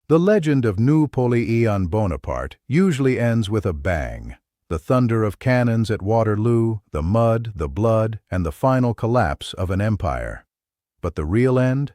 The legend of Napoleon Bonaparte usually ends with a bang. The thunder of cannons at Waterloo, the mud, the blood, and the final collapse of an empire. But the real end?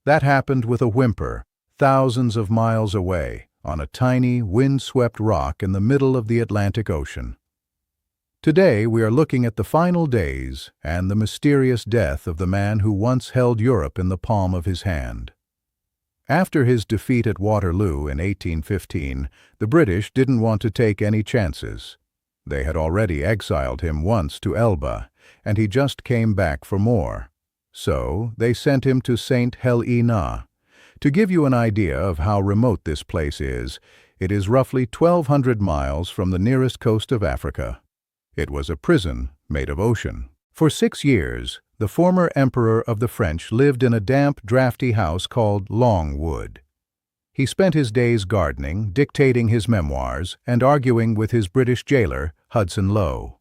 That happened with a whimper, thousands of miles away, on a tiny, wind-swept rock in the middle of the Atlantic Ocean. Today we are looking at the final days and the mysterious death of the man who once held Europe in the palm of his hand. After his defeat at Waterloo in 1815, the British didn't want to take any chances. They had already exiled him once to Elba, and he just came back for more. So they sent him to St. Helena. To give you an idea of how remote this place is, it is roughly 1,200 miles from the nearest coast of Africa. It was a prison made of ocean. For 6 years, the former emperor of the French lived in a damp, drafty house called Longwood. He spent his days gardening, dictating his memoirs, and arguing with his British jailer, Hudson Lowe.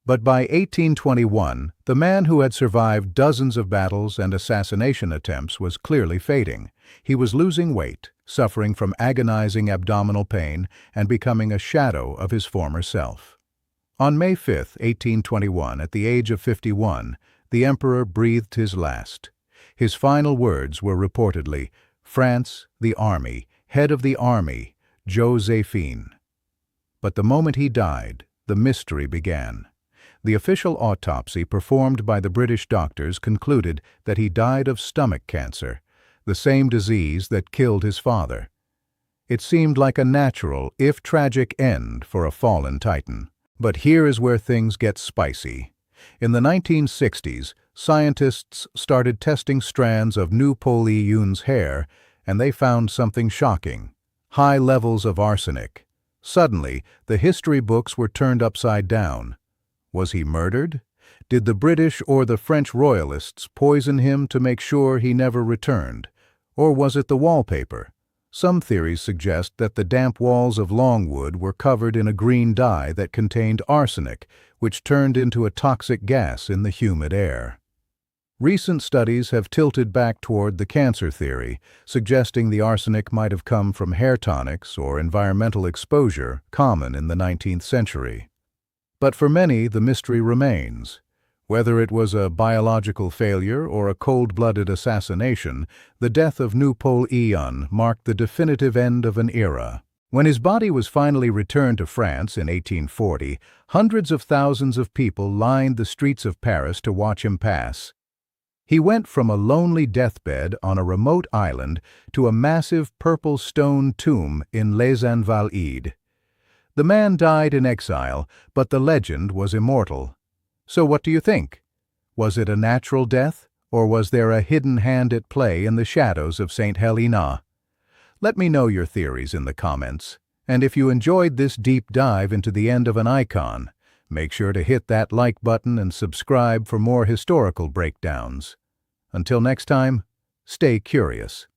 But by 1821, the man who had survived dozens of battles and assassination attempts was clearly fading. He was losing weight, suffering from agonizing abdominal pain, and becoming a shadow of his former self. On May 5, 1821, at the age of 51, the emperor breathed his last. His final words were reportedly, "France, the army, head of the army, Joséphine." But the moment he died, the mystery began. The official autopsy performed by the British doctors concluded that he died of stomach cancer, the same disease that killed his father. It seemed like a natural, if tragic, end for a fallen titan. But here is where things get spicy. In the 1960s, scientists started testing strands of Napoleon's hair, and they found something shocking: high levels of arsenic. Suddenly, the history books were turned upside down. Was he murdered? Did the British or the French royalists poison him to make sure he never returned? Or was it the wallpaper? Some theories suggest that the damp walls of Longwood were covered in a green dye that contained arsenic, which turned into a toxic gas in the humid air. Recent studies have tilted back toward the cancer theory, suggesting the arsenic might have come from hair tonics or environmental exposure common in the 19th century. But for many, the mystery remains. Whether it was a biological failure or a cold-blooded assassination, the death of Napoleon marked the definitive end of an era. When his body was finally returned to France in 1840, hundreds of thousands of people lined the streets of Paris to watch him pass. He went from a lonely deathbed on a remote island to a massive purple stone tomb in Les Invalides. The man died in exile, but the legend was immortal. So what do you think? Was it a natural death, or was there a hidden hand at play in the shadows of St. Helena? Let me know your theories in the comments. And if you enjoyed this deep dive into the end of an icon, make sure to hit that like button and subscribe for more historical breakdowns. Until next time, stay curious.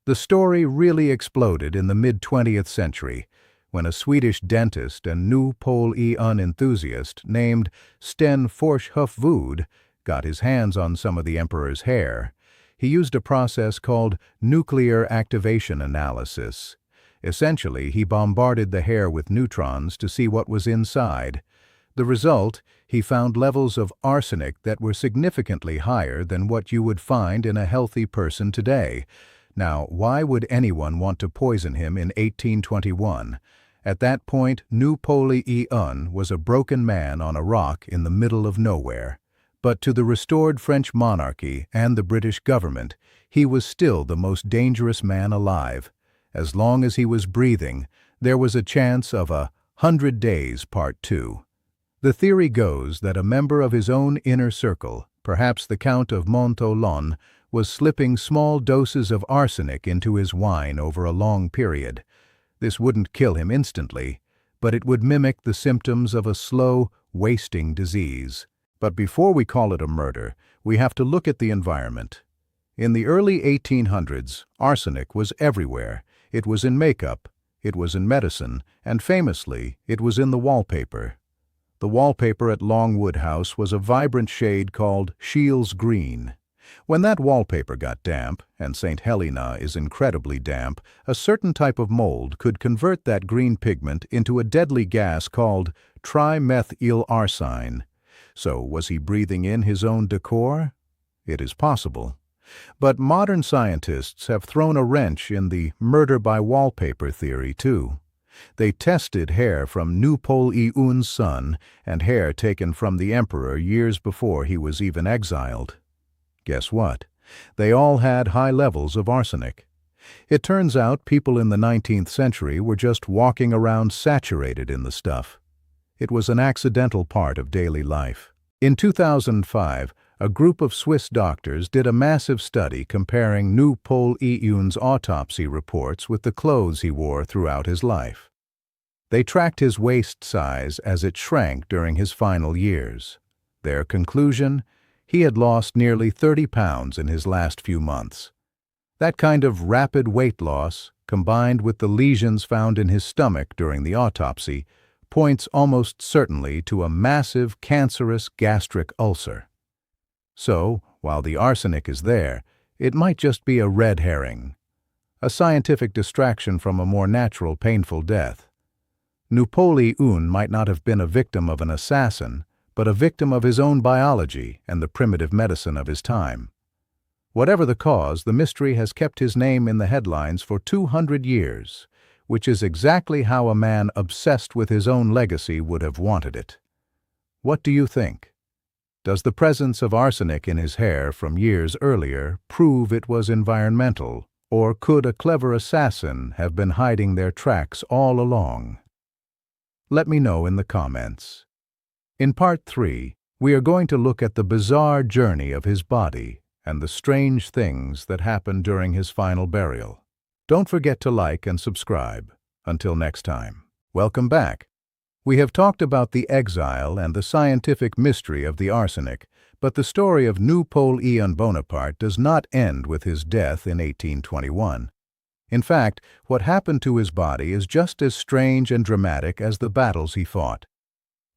The story really exploded in the mid-20th century, when a Swedish dentist and Napoleon enthusiast named Sten Forshoff-Wood got his hands on some of the emperor's hair. He used a process called nuclear activation analysis. Essentially, he bombarded the hair with neutrons to see what was inside. The result, he found levels of arsenic that were significantly higher than what you would find in a healthy person today. Now, why would anyone want to poison him in 1821? At that point, Napoleon was a broken man on a rock in the middle of nowhere. But to the restored French monarchy and the British government, he was still the most dangerous man alive. As long as he was breathing, there was a chance of a 100 Days Part 2. The theory goes that a member of his own inner circle, perhaps the Count of Montholon, was slipping small doses of arsenic into his wine over a long period. This wouldn't kill him instantly, but it would mimic the symptoms of a slow, wasting disease. But before we call it a murder, we have to look at the environment. In the early 1800s, arsenic was everywhere. It was in makeup, it was in medicine, and famously, it was in the wallpaper. The wallpaper at Longwood House was a vibrant shade called Scheele's green. When that wallpaper got damp, and St. Helena is incredibly damp, a certain type of mold could convert that green pigment into a deadly gas called trimethylarsine. So was he breathing in his own decor? It is possible. But modern scientists have thrown a wrench in the murder by wallpaper theory, too. They tested hair from Napoleon's son and hair taken from the emperor years before he was even exiled. Guess what? They all had high levels of arsenic. It turns out people in the 19th century were just walking around saturated in the stuff. It was an accidental part of daily life. In 2005, a group of Swiss doctors did a massive study comparing Napoleon's autopsy reports with the clothes he wore throughout his life. They tracked his waist size as it shrank during his final years. Their conclusion? He had lost nearly 30 pounds in his last few months. That kind of rapid weight loss, combined with the lesions found in his stomach during the autopsy, points almost certainly to a massive cancerous gastric ulcer. So, while the arsenic is there, it might just be a red herring, a scientific distraction from a more natural, painful death. Napoleon might not have been a victim of an assassin, but a victim of his own biology and the primitive medicine of his time. Whatever the cause, the mystery has kept his name in the headlines for 200 years, which is exactly how a man obsessed with his own legacy would have wanted it. What do you think? Does the presence of arsenic in his hair from years earlier prove it was environmental, or could a clever assassin have been hiding their tracks all along? Let me know in the comments. In Part 3, we are going to look at the bizarre journey of his body and the strange things that happened during his final burial. Don't forget to like and subscribe. Until next time. Welcome back. We have talked about the exile and the scientific mystery of the arsenic, but the story of Napoleon Bonaparte does not end with his death in 1821. In fact, what happened to his body is just as strange and dramatic as the battles he fought.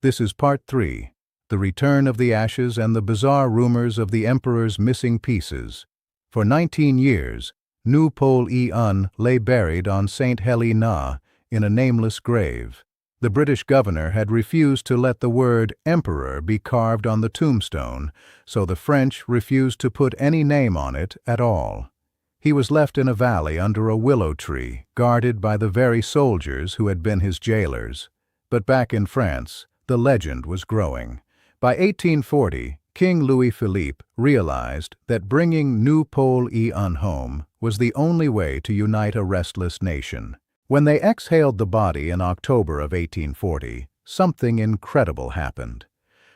This is Part 3, the return of the ashes and the bizarre rumors of the emperor's missing pieces. For 19 years, Napoleon lay buried on St. Helena in a nameless grave. The British governor had refused to let the word emperor be carved on the tombstone, so the French refused to put any name on it at all. He was left in a valley under a willow tree, guarded by the very soldiers who had been his jailers. But back in France, the legend was growing. By 1840, King Louis-Philippe realized that bringing Napoleon home was the only way to unite a restless nation. When they exhaled the body in October of 1840, something incredible happened.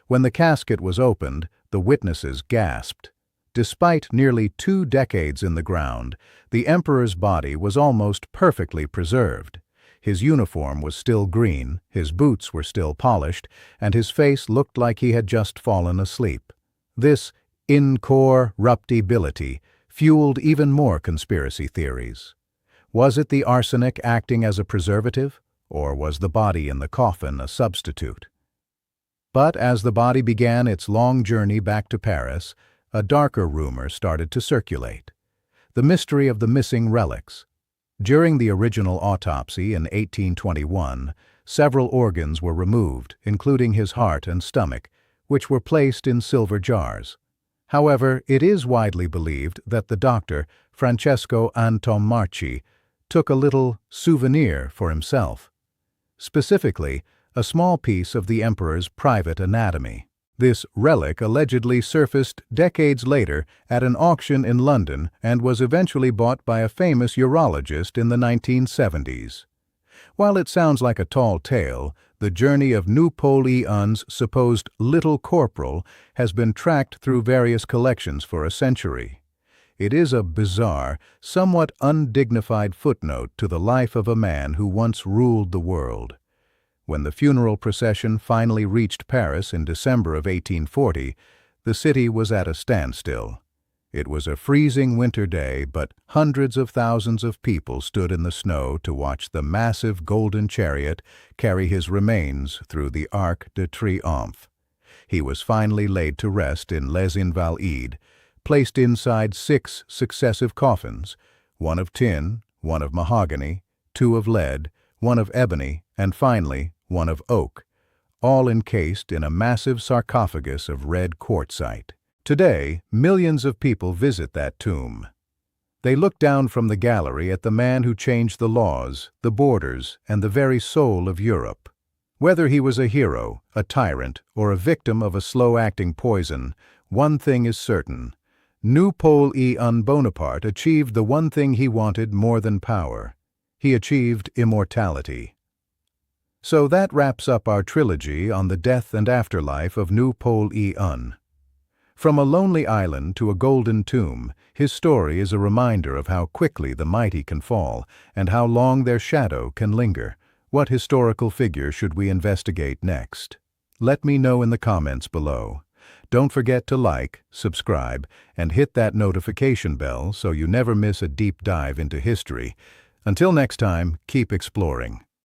When the casket was opened, the witnesses gasped. Despite nearly 2 decades in the ground, the emperor's body was almost perfectly preserved. His uniform was still green, his boots were still polished, and his face looked like he had just fallen asleep. This incorruptibility fueled even more conspiracy theories. Was it the arsenic acting as a preservative, or was the body in the coffin a substitute? But as the body began its long journey back to Paris, a darker rumor started to circulate: the mystery of the missing relics. During the original autopsy in 1821, several organs were removed, including his heart and stomach, which were placed in silver jars. However, it is widely believed that the doctor, Francesco Antomarchi, took a little souvenir for himself. Specifically, a small piece of the emperor's private anatomy. This relic allegedly surfaced decades later at an auction in London and was eventually bought by a famous urologist in the 1970s. While it sounds like a tall tale, the journey of Napoleon's supposed little corporal has been tracked through various collections for a century. It is a bizarre, somewhat undignified footnote to the life of a man who once ruled the world. When the funeral procession finally reached Paris in December of 1840, the city was at a standstill. It was a freezing winter day, but hundreds of thousands of people stood in the snow to watch the massive golden chariot carry his remains through the Arc de Triomphe. He was finally laid to rest in Les Invalides, placed inside 6 successive coffins, one of tin, one of mahogany, 2 of lead, one of ebony, and finally, one of oak, all encased in a massive sarcophagus of red quartzite. Today, millions of people visit that tomb. They look down from the gallery at the man who changed the laws, the borders, and the very soul of Europe. Whether he was a hero, a tyrant, or a victim of a slow-acting poison, one thing is certain. Napoleon Bonaparte achieved the one thing he wanted more than power. He achieved immortality. So that wraps up our trilogy on the death and afterlife of Napoleon. From a lonely island to a golden tomb, his story is a reminder of how quickly the mighty can fall and how long their shadow can linger. What historical figure should we investigate next? Let me know in the comments below. Don't forget to like, subscribe, and hit that notification bell so you never miss a deep dive into history. Until next time, keep exploring.